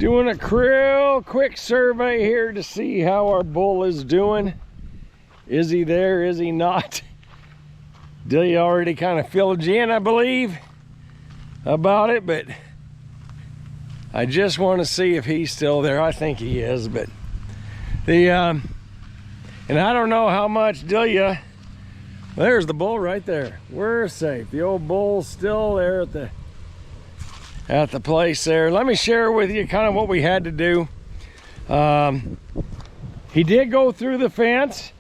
Doing a real quick survey here to see how our bull is doing. Is he there? Is he not? Delia already kind of filled you in, I believe, about it, but I just want to see if he's still there. I think he is, but and I don't know how much Delia. There's the bull right there. We're safe. The old bull's still there at the place there. Let me share with you kind of what we had to do. He did go through the fence.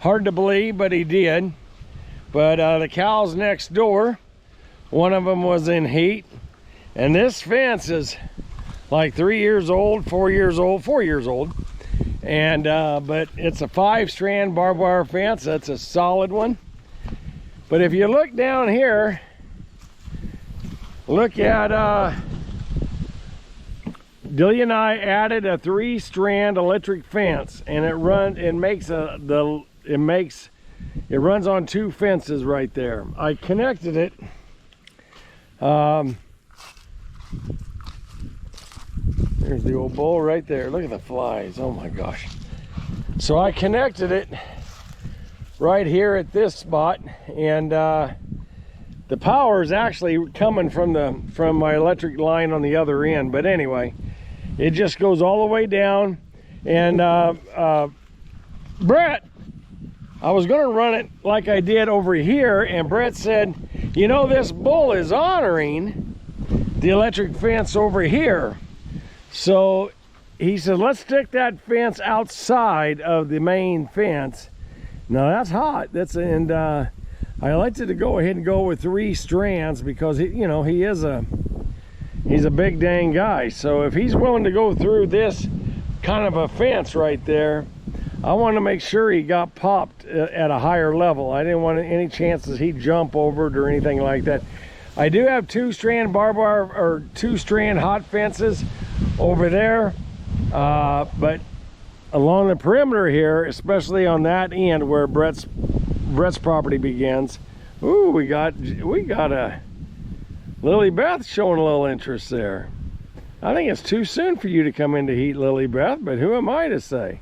Hard to believe, but he did. But the cows next door, one of them was in heat. And this fence is like 3 years old, 4 years old, 4 years old. And but it's a 5-strand barbed wire fence. That's a solid one. But if you look down here, look at Delia and I added a 3-strand electric fence, and it runs on 2 fences right there. I connected it. There's the old bull right there. Look at the flies. Oh my gosh. So I connected it right here at this spot, and the power is actually coming from my electric line on the other end. But anyway, it just goes all the way down. And Brett, I was going to run it like I did over here, and Brett said, you know, this bull is honoring the electric fence over here. So he said, let's stick that fence outside of the main fence. Now that's hot. I elected to go ahead and go with 3 strands because he's a big dang guy. So if he's willing to go through this kind of a fence right there, I want to make sure he got popped at a higher level. I didn't want any chances he'd jump over it or anything like that. I do have 2-strand barbed wire or 2-strand hot fences over there, but along the perimeter here, especially on that end where Brett's property begins. Ooh, we got a Lily Beth showing a little interest there. I think it's too soon for you to come into heat, Lily Beth, but who am I to say?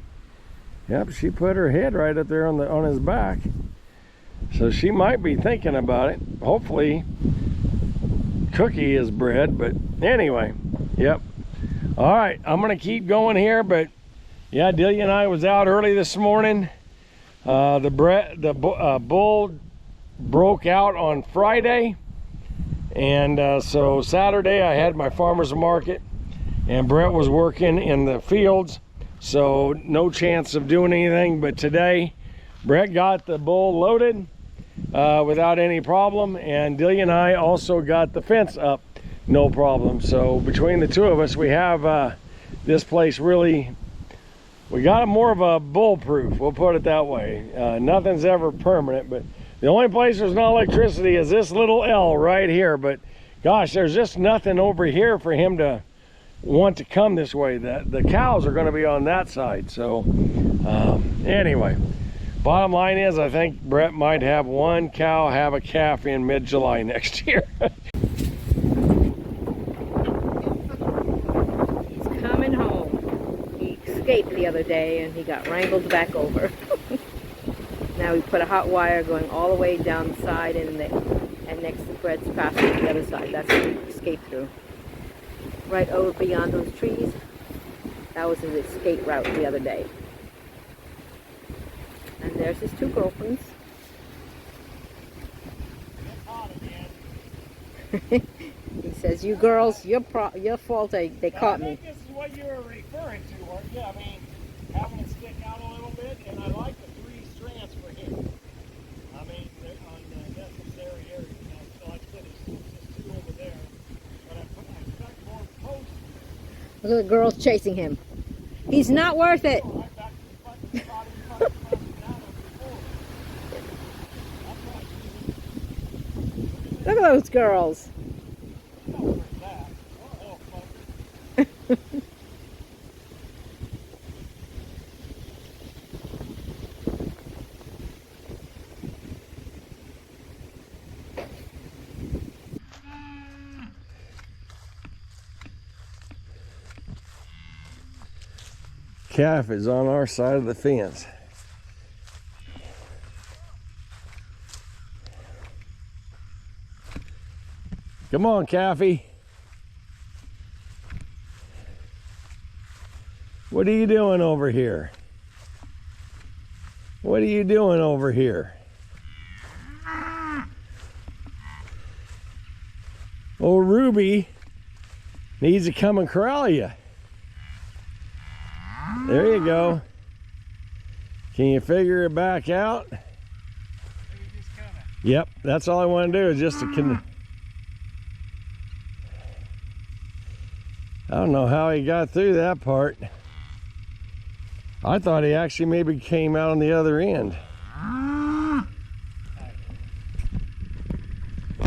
Yep, she put her head right up there on his back. So she might be thinking about it. Hopefully Cookie is bred, but anyway, yep. All right, I'm gonna keep going here, but yeah, Delia and I was out early this morning. The bull broke out on Friday, and so Saturday I had my farmer's market, and Brett was working in the fields, so no chance of doing anything. But today, Brett got the bull loaded without any problem, and Delia and I also got the fence up, no problem. So between the two of us, we have this place really. We got it more of a bull-proof, we'll put it that way. Nothing's ever permanent, but the only place there's no electricity is this little L right here. But gosh, there's just nothing over here for him to want to come this way. The cows are going to be on that side. So anyway, bottom line is I think Brett might have 1 cow have a calf in mid-July next year. Escaped the other day and he got wrangled back over. Now we put a hot wire going all the way down the side and next to Brett's pasture on the other side. That's what he escaped through. Right over beyond those trees. That was his escape route the other day. And there's his 2 girlfriends. He says, "You girls, your fault. They caught me." I think this is what you were referring to, weren't you? I mean, having it stick out a little bit, and I like the 3 strands for him. I mean, on the necessary area. So like I said, it's just 2 over there, but I stuck more posts. Look at the girls chasing him. He's not worth it. Look at those girls. calf is on our side of the fence. Come on, calfie. What are you doing over here? What are you doing over here? Oh, Ruby needs to come and corral you. There you go. Can you figure it back out? Yep, that's all I want to do is just to... I don't know how he got through that part. I thought he actually maybe came out on the other end.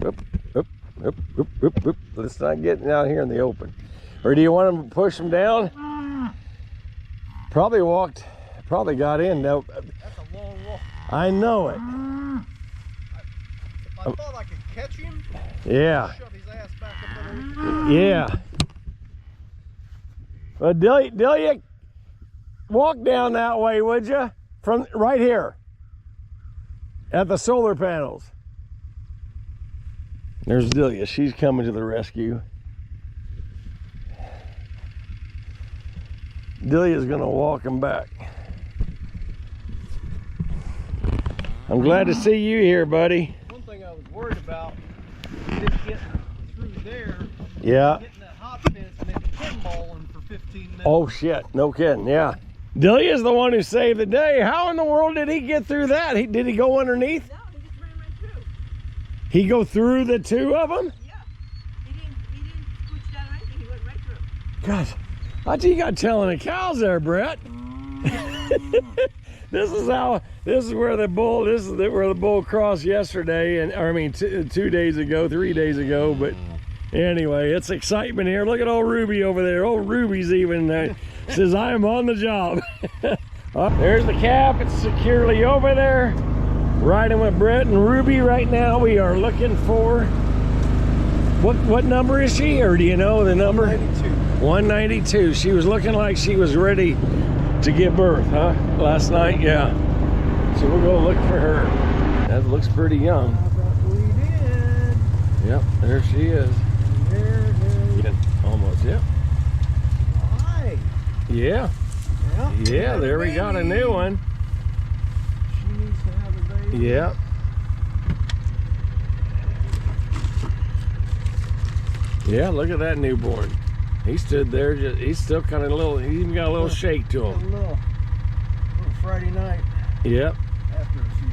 Oop, oop, oop, oop, oop, oop. Let's not get out here in the open. Or do you want him to push him down? Probably got in. Now, that's a long walk. I know it. I thought I could catch him. Yeah. Shove his ass back up underneath. Yeah. Well, Delia, walk down that way, would you? From right here at the solar panels. There's Delia. She's coming to the rescue. Delia's gonna walk him back. I'm glad to see you here, buddy. One thing I was worried about is getting through there. Yeah. Getting that hot fence and then pinballing for 15 minutes. Oh shit, no kidding, yeah. Delia's the one who saved the day. How in the world did he get through that? Did he go underneath? No, he just ran right through. He go through the two of them? Yeah. He didn't switch down or anything. He went right through. God, I think you got telling the cows there, Brett. This is where the bull crossed yesterday, and I mean 2 days ago, 3 days ago. But anyway, it's excitement here. Look at old Ruby over there. Old Ruby's even says, "I am on the job." There's the calf. It's securely over there, riding with Brett and Ruby right now. We are looking for what number is she, or do you know the number? 192. 192. She was looking like she was ready to give birth, huh? Last night, yeah. So we'll go look for her. That looks pretty young. I thought we did. Yep, there she is. There it is. Yeah, almost, yep. Hi. Yeah, yeah, there we got a new one. She needs to have a baby. Yeah. Yeah, look at that newborn. He stood there, he's still kind of he even got a little shake to A him. little Friday night Yep. after a few.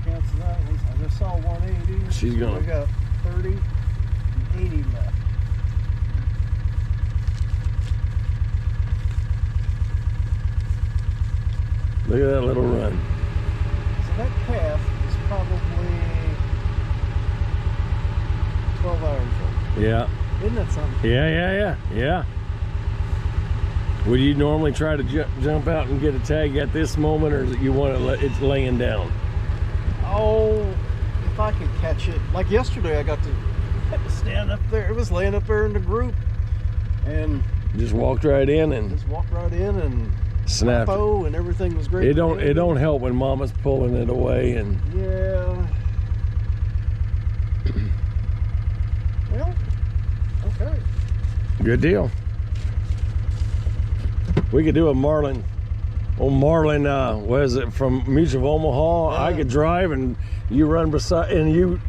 Cancel that one. I just saw 180. She's gonna- We got 30 and 80 left. Look at that little run. So that calf is probably 12 hours old. Yeah. Isn't that something? Yeah. Would you normally try to jump out and get a tag at this moment, or you want to let it's laying down? Oh, if I could catch it. Like yesterday, I got to stand up there. It was laying up there in the group, and Just walked right in and just walked right in and snapped it. tempo and everything was great. It don't help when mama's pulling it away and Yeah. Well, okay. good deal. We could do a Marlin. Oh, Marlin, what is it, from Mutual of Omaha? I could drive and you run beside, and you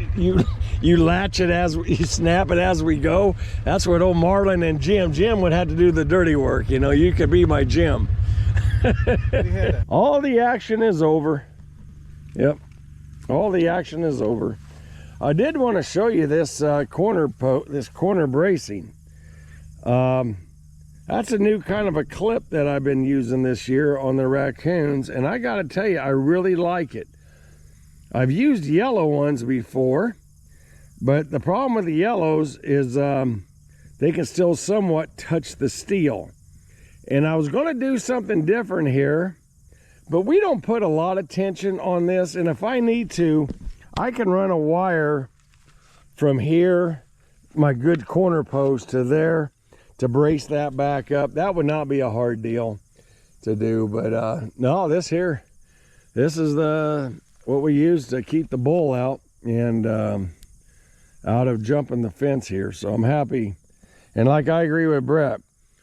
latch it you snap it as we go. That's what old Marlin and Jim would have to do the dirty work. You know, you could be my Jim. All the action is over. Yep, all the action is over. I did want to show you this corner bracing. That's a new kind of a clip that I've been using this year on the raccoons, and I gotta tell you, I really like it. I've used yellow ones before, but the problem with the yellows is they can still somewhat touch the steel. And I was gonna do something different here, but we don't put a lot of tension on this, and if I need to, I can run a wire from here my good corner post to there to brace that back up. That would not be a hard deal to do, but no, this is what we use to keep the bull out and out of jumping the fence here. So I'm happy. And like I agree with Brett,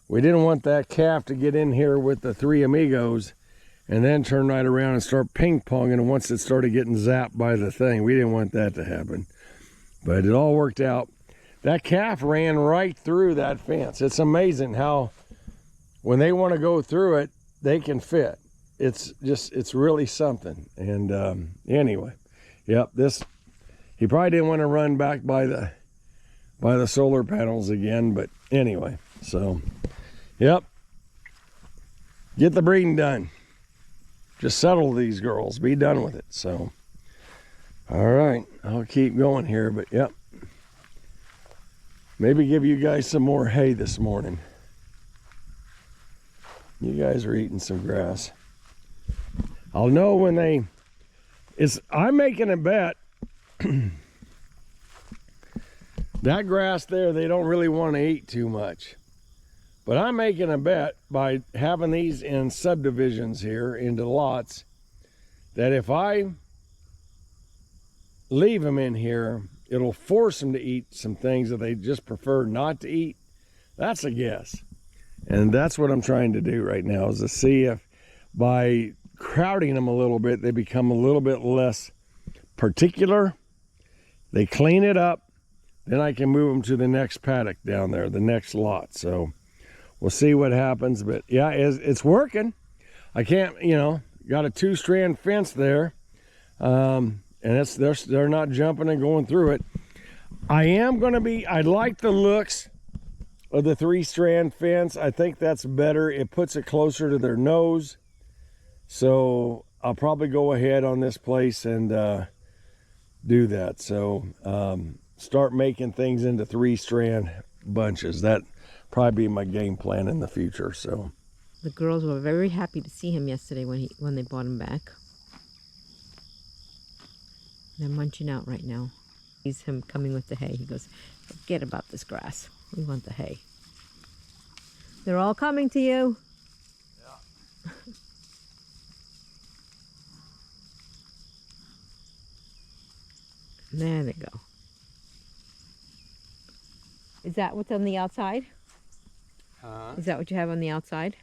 we didn't want that calf to get in here with the three amigos and then turn right around and start ping-ponging once it started getting zapped by the thing. We didn't want that to happen. But it all worked out. That calf ran right through that fence. It's amazing how when they want to go through it, they can fit. It's really something. And anyway, yep, he probably didn't want to run back by the solar panels again, but anyway, so yep, get the breeding done. Just settle these girls, be done with it. So all right, I'll keep going here, but yep, maybe give you guys some more hay this morning. You guys are eating some grass. I'll know when I'm making a bet. That grass there, they don't really want to eat too much. But I'm making a bet by having these in subdivisions here into lots that if I leave them in here, it'll force them to eat some things that they just prefer not to eat. That's a guess. And that's what I'm trying to do right now, is to see if by crowding them a little bit, they become a little bit less particular. They clean it up. Then I can move them to the next paddock down there, the next lot. So we'll see what happens. But yeah, it's working. I can't, got a 2-strand fence there. And they're not jumping and going through it. I like the looks of the 3-strand fence. I think that's better. It puts it closer to their nose. So I'll probably go ahead on this place and do that. So start making things into 3-strand bunches. That probably be my game plan in the future. So the girls were very happy to see him yesterday when they brought him back. They're munching out right now. He's him coming with the hay. He goes, forget about this grass. We want the hay. They're all coming to you. Yeah. There they go. Is that what's on the outside? Is that what you have on the outside?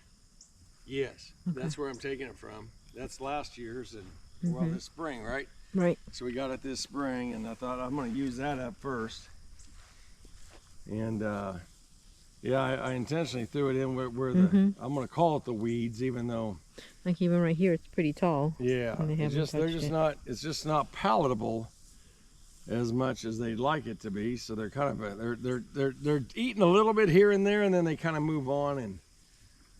Yes, okay. That's where I'm taking it from. That's last year's and well, this spring, right? Right. So we got it this spring, and I thought I'm going to use that up first. And yeah, I intentionally threw it in where the I'm going to call it the weeds, even though like even right here, it's pretty tall. Yeah, it's just not palatable as much as they'd like it to be. So they're kind of they're eating a little bit here and there, and then they kind of move on and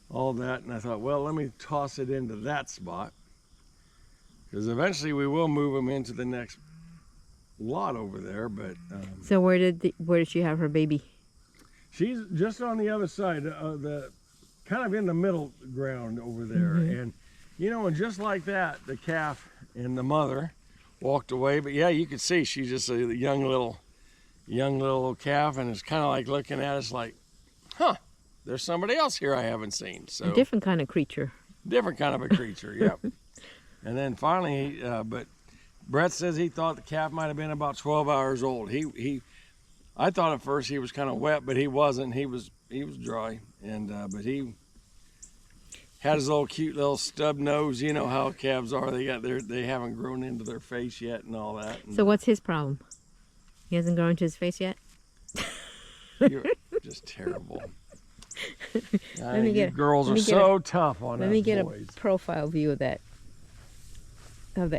all that. And I thought, well, let me toss it into that spot, because eventually we will move them into the next lot over there. But so where did she have her baby? She's just on the other side of the, kind of in the middle ground over there. And and just like that, the calf and the mother walked away. But yeah, you could see she's just a young little calf, and it's kind of like looking at us like, huh, there's somebody else here I haven't seen. So a different kind of creature. Different kind of a creature, yep. And then finally, but Brett says he thought the calf might have been about 12 hours old. I thought at first he was kind of wet, but he wasn't. He was dry, and but he had his little cute little stub nose. You know how calves are. They haven't grown into their face yet and all that. And so what's his problem? He hasn't grown into his face yet? You're just terrible. Girls are so tough on us boys. Let me get a profile view of that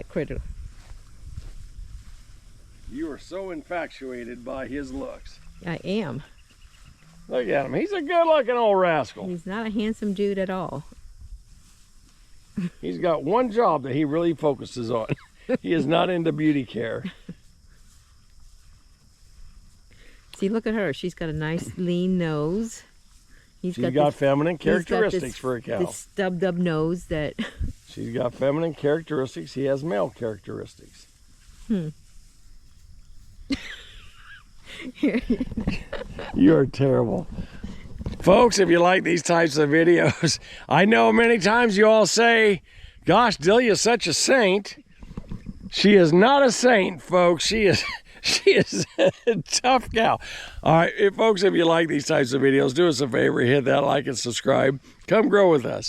critter. You are so infatuated by his looks. I am. Look at him. He's a good-looking old rascal. He's not a handsome dude at all. He's got one job that he really focuses on. He is not into beauty care. See, look at her. She's got a nice lean nose. She's got feminine characteristics for a cow. This stubbed up nose that... She's got feminine characteristics. He has male characteristics. You're terrible. Folks, if you like these types of videos, I know many times you all say, gosh, Delia's such a saint. She is not a saint, folks. She is a tough gal. All right, folks, if you like these types of videos, do us a favor, hit that like and subscribe. Come grow with us.